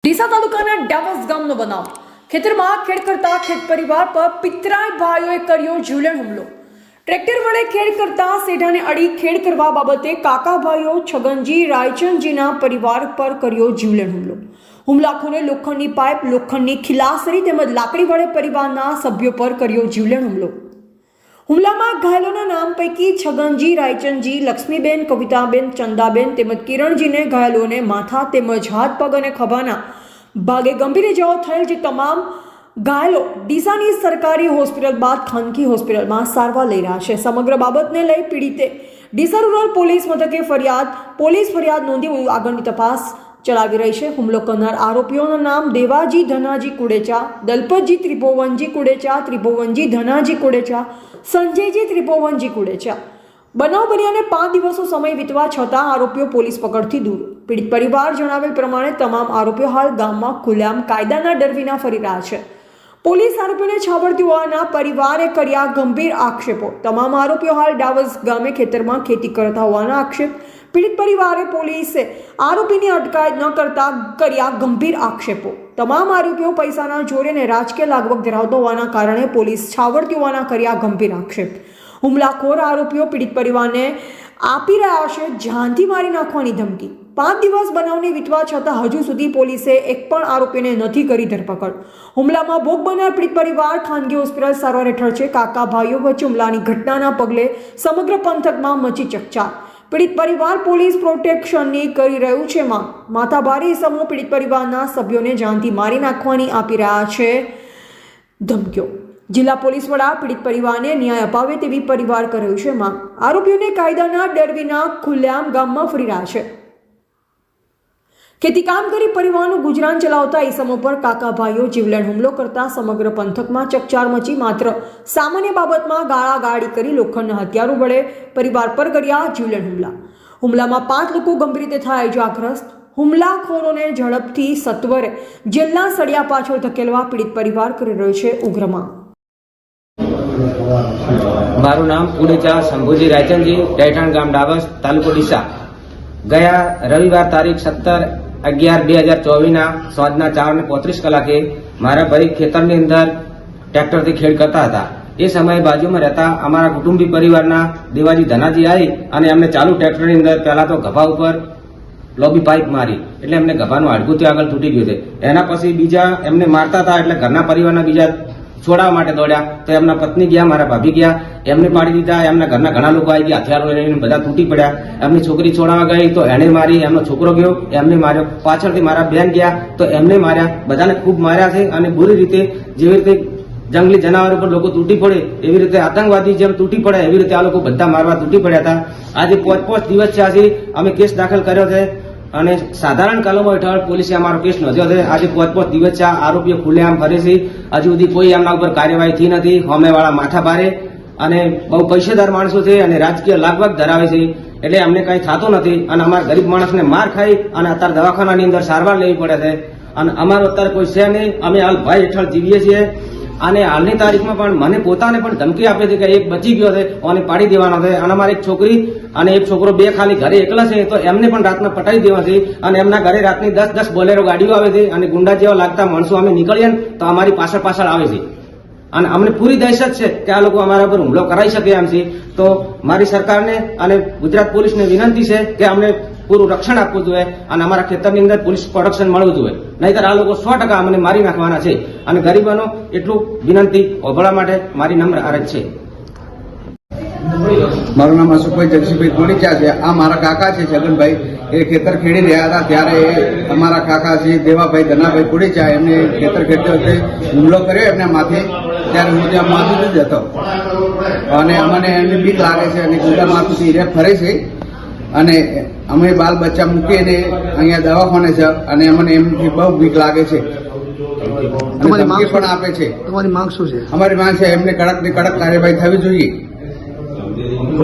ડીસા તાલુકાના ડાવસ ગામનો બનાવ. ખેતરમાં ખેડ કરતા ખેત પરિવાર પર પિતરાઈ ભાઈઓએ કર્યો જીવલેણ હુમલો. ટ્રેક્ટર વડે ખેડ કરતા સેઢાને અડી ખેડ કરવા બાબતે કાકાભાઈઓ છગનજી રાયચંદજીના પરિવાર પર કર્યો જીવલેણ હુમલો. હુમલાખોરે લોખંડની પાઇપ, લોખંડની ખિલાસરી તેમજ લાકડી વડે પરિવારના સભ્યો પર કર્યો જીવલેણ હુમલો. હુમલામાં ઘાયલોના નામ પૈકી છગનજી રાયચંદજી, લક્ષ્મીબેન, કવિતાબેન, ચંદાબેન તેમજ કિરણજીને ઘાયલોને માથા તેમજ હાથ, પગ અને ખભાના ભાગે ગંભીર ઇજાઓ થયેલ, જે તમામ ઘાયલો ડીસાની સરકારી હોસ્પિટલ બાદ ખાનગી હોસ્પિટલમાં સારવાર લઈ રહ્યા છે. સમગ્ર બાબતને લઈ પીડિતે ડીસા રૂરલ પોલીસ મથકે પોલીસ ફરિયાદ નોંધી આગળની તપાસ ચલાવી રહી છે. હુમલો કરનાર આરોપીઓના નામ દેવાજી ધનાજી કુડેચા, દલપતજી ત્રિભુવનજી કુડેચા, ત્રિભુવનજી ધનાજી કુડેચા, સંજયજી ત્રિભુવનજી કુડેચા. બનાવ બન્યાને 5 દિવસો સમય વીતવા છતાં આરોપીઓ પોલીસ પકડથી દૂર. પીડિત પરિવાર જણાવેલ પ્રમાણે તમામ આરોપીઓ હાલ ગામમાં ખુલ્લેઆમ કાયદાના ડર વિના ફરી રહ્યા છે. પોલીસ આરોપીઓને છાવરતી હોવાના પરિવારે કર્યા ગંભીર આક્ષેપો. તમામ આરોપીઓ હાલ ડાવસ ગામે ખેતરમાં ખેતી કરતા હોવાના આક્ષેપ. પીડિત પરિવારે પોલીસે આરોપીની અટકાયત ન કરતા કર્યા ગંભીર આક્ષેપો. તમામ આરોપીઓ પૈસાના જોરે અને રાજકીય લાગવગ ધરાવતો હોવાના કારણે પોલીસ છાવરતી હોવાના કર્યા ગંભીર આક્ષેપ. હુમલાખોર આરોપીઓ પીડિત પરિવારને આપી રહ્યા છે જાનથી મારી નાખવાની ધમકી. 5 દિવસ બનાવની વીતવા છતાં હજુ સુધી પોલીસે એક પણ આરોપીને નથી કરી ધરપકડ. હુમલામાં ભોગ બનનાર પીડિત પરિવાર ખાનગી હોસ્પિટલ સારવાર હેઠળ છે. કાકા ભાઈઓ વચ્ચે હુમલાની ઘટનાના પગલે સમગ્ર પંથકમાં મચી ચકચાર. પીડિત પરિવાર પોલીસ પ્રોટેક્શનની કરી રહ્યું છે માંગ. માથાભારે સમૂહ પીડિત પરિવારના સભ્યોને જાનથી મારી નાખવાની આપી રહ્યા છે ધમકીઓ. જિલ્લા પોલીસ વડા પીડિત પરિવારને ન્યાય અપાવે તેવી પરિવાર કર્યું છે માંગ. આરોપીઓને કાયદાના ડર વિના ખુલ્લેઆમ ગામમાં ફરી રહ્યા છે. ખેતી કામ કરી પરિવારનું ગુજરાન ચલાવતા ઈસમો પર કાકાભાઈઓ જીવલેણ હુમલો કરતા સમગ્ર પંથકમાં ચકચાર મચી. માત્ર સામાન્ય બાબતમાં ગાળાગાળી કરી લોખંડના હથિયારો વડે પરિવાર પર કર્યા જીવલેણ હુમલા. હુમલામાં 5 લોકો ગંભીર રીતે થયા ઇજાગ્રસ્ત. હુમલાખોરોને ઝડપથી સત્વરે જેલના સળિયા પાછળ ધકેલવા પીડિત પરિવાર કરી રહ્યો છે ઉગ્ર માંગ. મારું નામ કુડેચા શંભુજી રાયચંદજી, રહેઠાણ ગામ ડાવસ, તાલુકો ડીસા. ગયા રવિવાર તારીખ 17/11/2024 સાંજના 4:35 કલાકે મારા ભાઈ ખેતરની અંદર ટ્રેક્ટરથી ખેડ કરતા હતા. એ સમયે બાજુમાં રહેતા અમારા કુટુંબી પરિવારના દેવાજી ધનાજી આવી અને એમને ચાલુ ટ્રેક્ટરની અંદર પહેલા તો ગભા ઉપર લોબી પાઇપ મારી, એટલે એમને ગભાનું હાડકું ત્યાં આગળ તૂટી ગયું છે. એના પછી બીજા એમને મારતા હતા, એટલે ઘરના પરિવારના બીજા છોડાવવા માટે દોડ્યા તો એમના પત્ની ગયા, મારા ભાભી ગયા, એમને પાડી દીધા. એમના ઘરના ઘણા લોકો આવી ગયા, હથિયારો લઈને બધા તૂટી પડ્યા. એમની છોકરી છોડાવવા ગઈ તો એને મારી, એમનો છોકરો ગયો એમને માર્યો, પાછળથી મારા બેન ગયા તો એમને માર્યા. બધાને ખૂબ માર્યા છે અને બુરી રીતે, જેવી રીતે જંગલી જનાવરો પર લોકો તૂટી પડે એવી રીતે, આતંકવાદી જેમ તૂટી પડે એવી રીતે આ લોકો બધા મારવા તૂટી પડ્યા હતા. આજે 5 દિવસ છે આજે અમે કેસ દાખલ કર્યો છે અને સાધારણ કલમો હેઠળ પોલીસે અમારો કેસ નોંધ્યો છે. આજે 5 દિવસ છે આરોપીઓ ખુલ્લેઆમ ફરે છે. હજુ સુધી કોઈ એમના ઉપર કાર્યવાહી થઈ નથી. હોમેવાળા માથા ભારે અને બહુ પૈસેદાર માણસો છે અને રાજકીય લાગવગ ધરાવે છે, એટલે અમને કઈ થતું નથી અને અમારા ગરીબ માણસને માર ખાઈ અને અત્યારે દવાખાનાની અંદર સારવાર લેવી પડે છે અને અમારો અત્યારે કોઈ છે નહીં. અમે હાલ ભય હેઠળ જીવીએ છીએ અને હાલની તારીખમાં પણ મને પોતાને પણ ધમકી આપે છે કે એક બચી ગયો છે અને પાડી દેવાનો છે અને અમારી એક છોકરી અને એક છોકરો બે ખાલી ઘરે એકલા છે તો એમને પણ રાતના પટાવી દેવા છે અને એમના ઘરે રાતની 10 બોલેરો ગાડીઓ આવે છે અને ગુંડા જેવા લાગતા માણસો અમે નીકળીએ ને તો અમારી પાછળ આવે છે અને અમને પૂરી દહેશત છે કે આ લોકો અમારા પર હુમલો કરાવી શકે એમ છે. તો મારી સરકારને અને ગુજરાત પોલીસને વિનંતી છે કે અમને પૂરું રક્ષણ આપવું જોઈએ અને અમારા ખેતરની અંદર પોલીસ પ્રોટેક્શન મળવું જોઈએ, નહીતર આ લોકો 100% અમને મારી નાખવાના છે. અને ગરીબોનો એટલું વિનંતી ઓભળવા માટે મારી નમ્ર અરજ છે. મારું નામ અશોકભાઈ જગસીભાઈ કોણીચા છે. આ મારા કાકા છે છગનભાઈ, એ ખેતર ખેડી રહ્યા હતા ત્યારે અમારા કાકા છે દેવાભાઈ ધનાભાઈ કોણીચા, એમને ખેતર ખેડતી વખતે હુમલો કર્યો એમને માથે. ત્યારે હું ત્યાં માથું જ હતો અને અમને એમને બીક લાગે છે અને ગુંડા માથું રેપ ફરે છે અને અમે બાલ બચ્ચા મૂકીને અહીંયા દવાખાને છે અને અમને એમથી બહુ બીક લાગે છે અને ધમકી પણ આપે છે. તમારી માંગ શું છે? અમારી માંગ છે એમને કડક ની કડક કાર્યવાહી થવી જોઈએ.